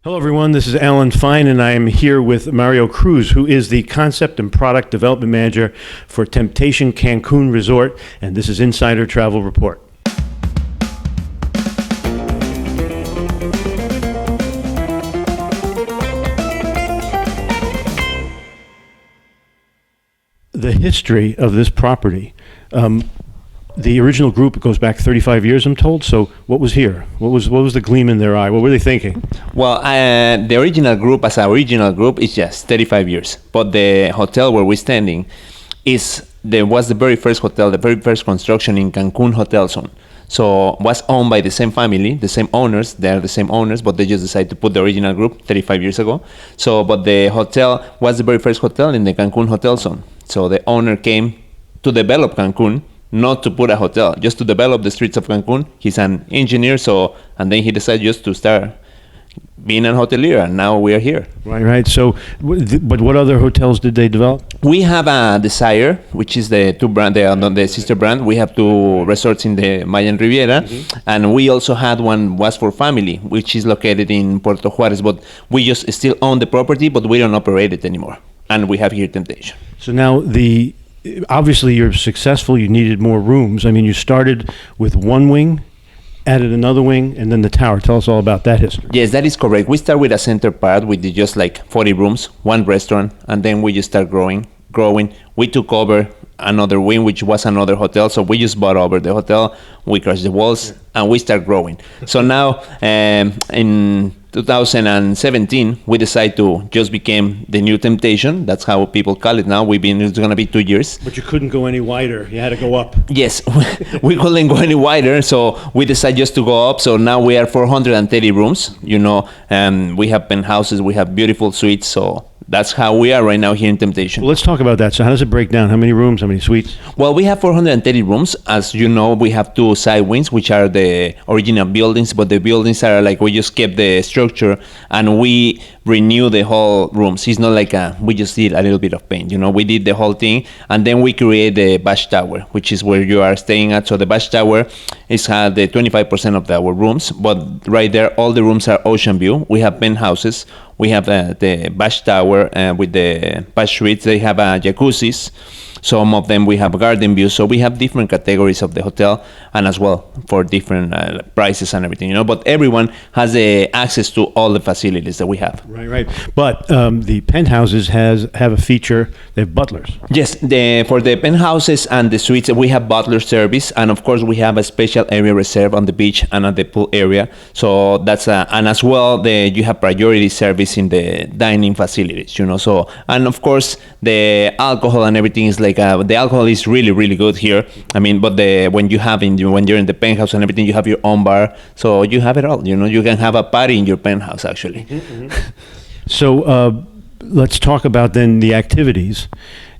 Hello, everyone. This is Alan Fine, and I am here with Mario Cruz, who is the Concept and Product Development Manager for Temptation Cancun Resort, and this is Insider Travel Report. The history of this property. The original group goes back 35 years, I'm told. So what was here? What was the gleam in their eye? What were they thinking? Well, the original group, as an original group, is just 35 years. But the hotel where we're standing was the very first hotel, the very first construction in Cancun hotel zone. So was owned by the same family, the same owners. They're the same owners, but they just decided to put the original group 35 years ago. So, but the hotel was the very first hotel in the Cancun hotel zone. So the owner came to develop Cancun, not to put a hotel, just to develop the streets of Cancun. He's an engineer, and then he decided just to start being an hotelier, and now we are here. Right. So, but what other hotels did they develop? We have a Desire, which is the the sister brand. We have two resorts in the Mayan Riviera, and we also had one was for family, which is located in Puerto Juarez. But we just still own the property, but we don't operate it anymore. And we have here Temptation. So now obviously you're successful. You needed more rooms. I mean, you started with one wing, added another wing, and then the tower. Tell us all about that history. Yes, that is correct. We start with a center part with just like 40 rooms, one restaurant, and then we just start growing. We took over another wing, which was another hotel. So we just bought over the hotel. We crashed the walls, and we start growing. So now in 2017, we decided to just become the new Temptation. That's how people call it now. It's going to be 2 years. But you couldn't go any wider. You had to go up. Yes, we couldn't go any wider, so we decided just to go up. So now we are 430 rooms, and we have penthouses, we have beautiful suites. So that's how we are right now here in Temptation. Well, let's talk about that. So how does it break down? How many rooms? How many suites? Well, we have 430 rooms. As you know, we have two side wings, which are the original buildings, but the buildings are like we just kept the structure and we renew the whole rooms. It's not like we just did a little bit of paint. We did the whole thing, and then we create the Bash Tower, which is where you are staying at. So the Bash Tower is the 25% of our rooms, but right there, all the rooms are ocean view. We have penthouses. We have the Bash Tower with the Bash Suites. They have jacuzzis. Some of them we have garden views. So we have different categories of the hotel, and as well for different prices and everything, But everyone has access to all the facilities that we have. Right. But the penthouses have a feature. They have butlers. Yes, for the penthouses and the suites, we have butler service, and of course we have a special area reserved on the beach and at the pool area. So that's and as well you have priority service in the dining facilities, So and of course the alcohol and everything is like the alcohol is really, really good here. I mean, but when you're in the penthouse and everything, you have your own bar, so you have it all. You can have a party in your penthouse actually. So let's talk about then the activities.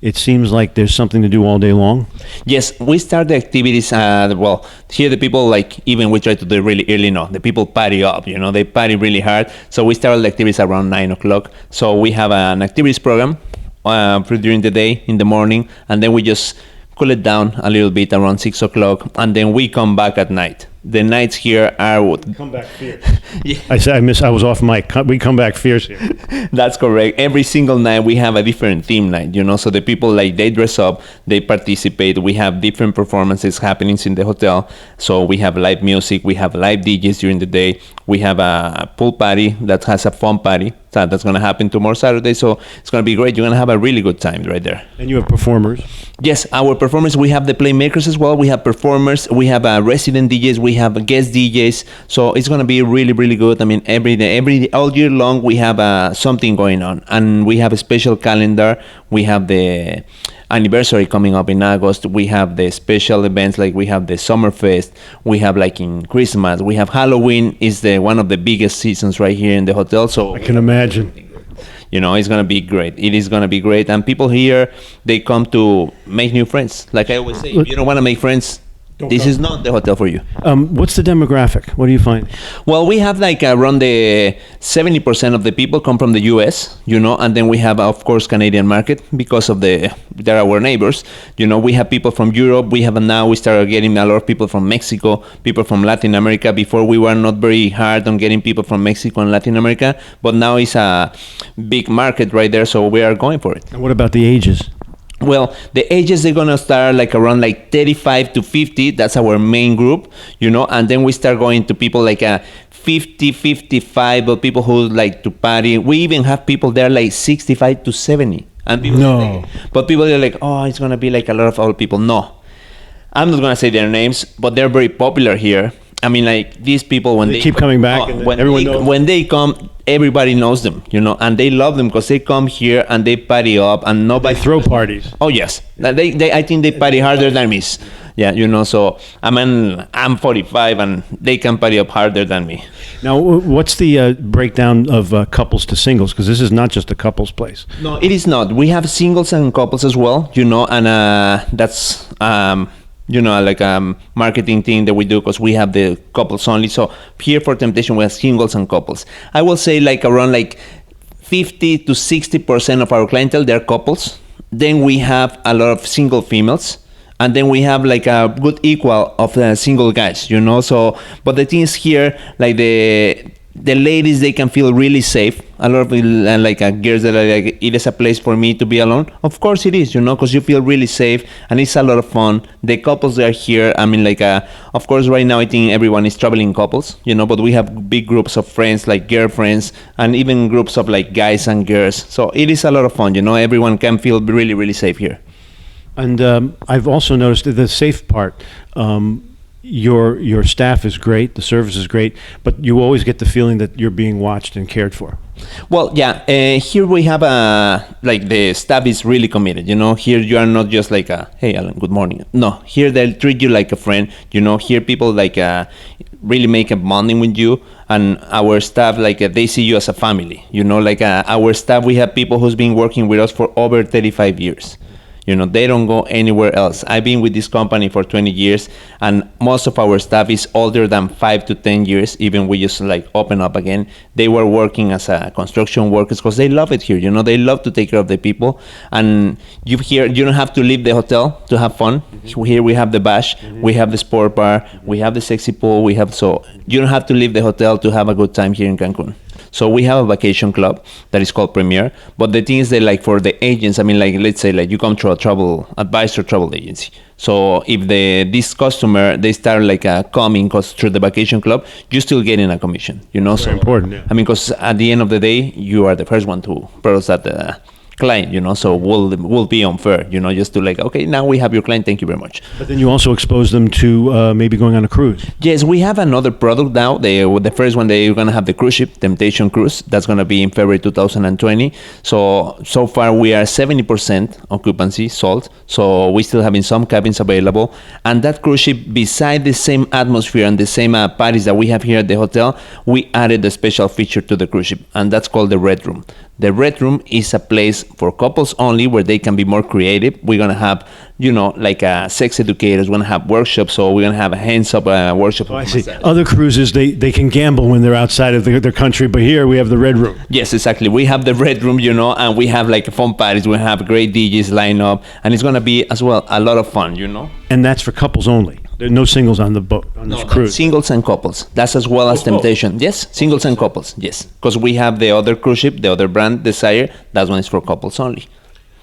It seems like there's something to do all day long. Yes, we start the activities. Here the people even we try to do really early. No, the people party up. They party really hard. So we start the activities around 9 o'clock. So we have an activities program during the day in the morning, and then we just cool it down a little bit around 6 o'clock, and then we come back at night. The nights here are come back fierce. Yeah. I was off mic. We come back fierce here. That's correct. Every single night we have a different theme night, So the people they dress up, they participate. We have different performances happening in the hotel. So we have live music, we have live DJs during the day. We have a pool party that has a fun party that's going to happen tomorrow Saturday. So it's going to be great. You're going to have a really good time right there. And you have performers. Yes, our performers. We have the playmakers as well. We have performers. We have resident DJs. We have guest DJs. So it's going to be really, really good. I mean, every day, all year long, we have something going on, and we have a special calendar. We have the anniversary coming up in August. We have the special events, like we have the Summerfest. We have in Christmas. We have Halloween is one of the biggest seasons right here in the hotel. So I can imagine. It's going to be great. It is going to be great. And people here, they come to make new friends. Like I always say, if you don't want to make friends, This is not the hotel for you. What's the demographic? What do you find? Well, we have like around the 70% of the people come from the U.S., and then we have, of course, Canadian market because of they're our neighbors. We have people from Europe. We started getting a lot of people from Mexico, people from Latin America. Before we were not very hard on getting people from Mexico and Latin America, but now it's a big market right there, so we are going for it. And what about the ages? Well, the ages, they're gonna start like around like 35 to 50. That's our main group, and then we start going to people like 50, 55, but people who like to party. We even have people there like 65 to 70. And people but people are like, oh, it's gonna be like a lot of old people. No, I'm not gonna say their names, but they're very popular here. I mean, like these people when they keep coming back, and when they come, everybody knows them, and they love them because they come here and they party up, and nobody they throw parties. Oh yes, I think they party harder than me. Yeah, so I'm 45 and they can party up harder than me. Now, what's the breakdown of couples to singles? Because this is not just a couples place. No, it is not. We have singles and couples as well, and that's like a marketing thing that we do because we have the couples only. So here for Temptation, we have singles and couples. I will say like around like 50 to 60% of our clientele, they're couples. Then we have a lot of single females. And then we have like a good equal of single guys, So, but the thing is here, like the ladies, they can feel really safe. A lot of girls that are like, it is a place for me to be alone. Of course it is, because you feel really safe and it's a lot of fun. The couples that are here, of course right now I think everyone is traveling couples, but we have big groups of friends, like girlfriends, and even groups of like guys and girls. So it is a lot of fun, everyone can feel really, really safe here. And I've also noticed the safe part. Your staff is great, the service is great, but you always get the feeling that you're being watched and cared for. Well, yeah, here we have like the staff is really committed. Here you are not just like hey Alan, good morning. No, here they'll treat you like a friend. Here people like really make a bonding with you, and our staff like they see you as a family. Our staff, we have people who's been working with us for over 35 years. They don't go anywhere else. I've been with this company for 20 years, and most of our staff is older than 5 to 10 years. Even we just like open up again. They were working as construction workers because they love it here. They love to take care of the people. And you don't have to leave the hotel to have fun. Mm-hmm. Here we have the bash, we have the sport bar, we have the sexy pool. So you don't have to leave the hotel to have a good time here in Cancun. So we have a vacation club that is called Premier. But the thing is that like for the agents, let's say like you come to a travel advisor travel agency. So if this customer, they start like coming through the vacation club, you're still getting a commission, Very so important, yeah. Because at the end of the day, you are the first one to process that client, so we'll be unfair, just to like, okay, now we have your client, thank you very much. But then you also expose them to maybe going on a cruise. Yes, we have another product now. The first one, they're going to have the cruise ship, Temptation Cruise. That's going to be in February 2020. So far we are 70% occupancy sold. So we're still having some cabins available. And that cruise ship, beside the same atmosphere and the same parties that we have here at the hotel, we added a special feature to the cruise ship, and that's called the Red Room. The Red Room is a place for couples only where they can be more creative. We're going to have, like sex educators. We're going to have workshops. So we're going to have a hands-up workshop. Oh, I see. Other cruises, they can gamble when they're outside of their country, but here we have the Red Room. Yes, exactly. We have the Red Room, and we have like fun parties. We have great DJs line up, and it's going to be as well a lot of fun, And that's for couples only. There are no singles on the boat, on this cruise. Singles and couples. That's as well as Temptation. Yes, singles and couples. Yes, because we have the other cruise ship, the other brand, Desire. That one is for couples only.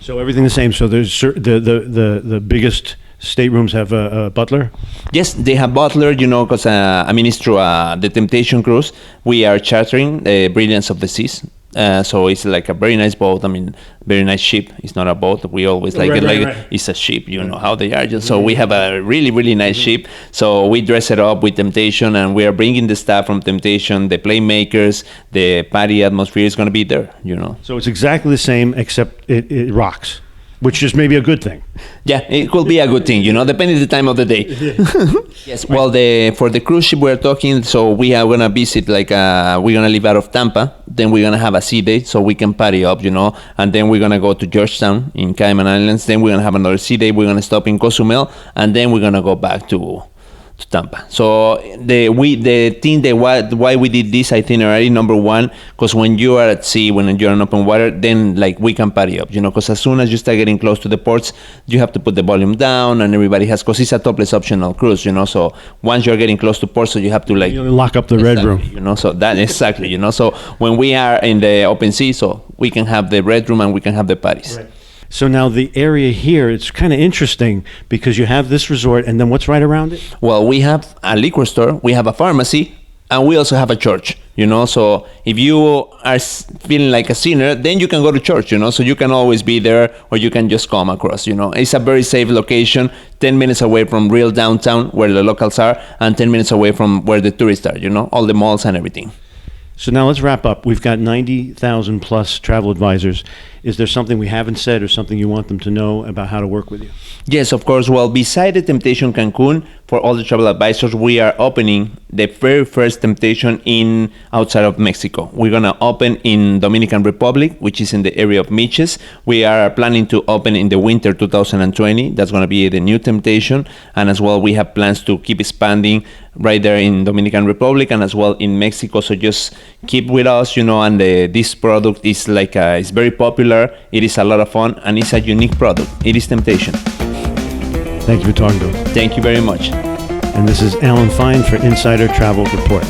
So everything the same. So there's the biggest staterooms have a butler? Yes, they have butler, because it's through the Temptation Cruise. We are chartering the Brilliance of the Seas. So it's like a very nice boat. Very nice ship. It's not a boat. We always like right. It's a ship. You know how they are. So we have a really, really nice ship. So we dress it up with Temptation, and we are bringing the staff from Temptation, the playmakers, the party atmosphere is going to be there. So it's exactly the same, except it rocks. which is maybe a good thing. Yeah, it could be a good thing, depending the time of the day. Yes, well, for the cruise ship we're talking, so we are gonna visit we're gonna leave out of Tampa, then we're gonna have a sea day, so we can party up, and then we're gonna go to Georgetown in Cayman Islands, then we're gonna have another sea day, we're gonna stop in Cozumel, and then we're gonna go back to Tampa. So the thing that why we did this itinerary, number one, because when you are at sea, when you're on open water, then we can party up, because as soon as you start getting close to the ports, you have to put the volume down, and everybody has, because it's a topless optional cruise, so once you're getting close to port, so you have to You lock up the red room. So that exactly, so when we are in the open sea, so we can have the red room and we can have the parties. Right. So now the area here, it's kind of interesting because you have this resort, and then what's right around it? Well, we have a liquor store, we have a pharmacy, and we also have a church, So if you are feeling like a sinner, then you can go to church, So you can always be there, or you can just come across, It's a very safe location, 10 minutes away from real downtown where the locals are, and 10 minutes away from where the tourists are, all the malls and everything. So now let's wrap up. We've got 90,000 plus travel advisors. Is there something we haven't said or something you want them to know about how to work with you? Yes, of course. Well, beside the Temptation Cancun, for all the travel advisors, we are opening the very first Temptation outside of Mexico. We're going to open in Dominican Republic, which is in the area of Miches. We are planning to open in the winter 2020. That's going to be the new Temptation. And as well, we have plans to keep expanding right there in Dominican Republic and as well in Mexico. So just keep with us, and this product is it's very popular. It is a lot of fun, and it's a unique product. It is Temptation. Thank you for talking to us. Thank you very much. And this is Alan Fine for Insider Travel Report.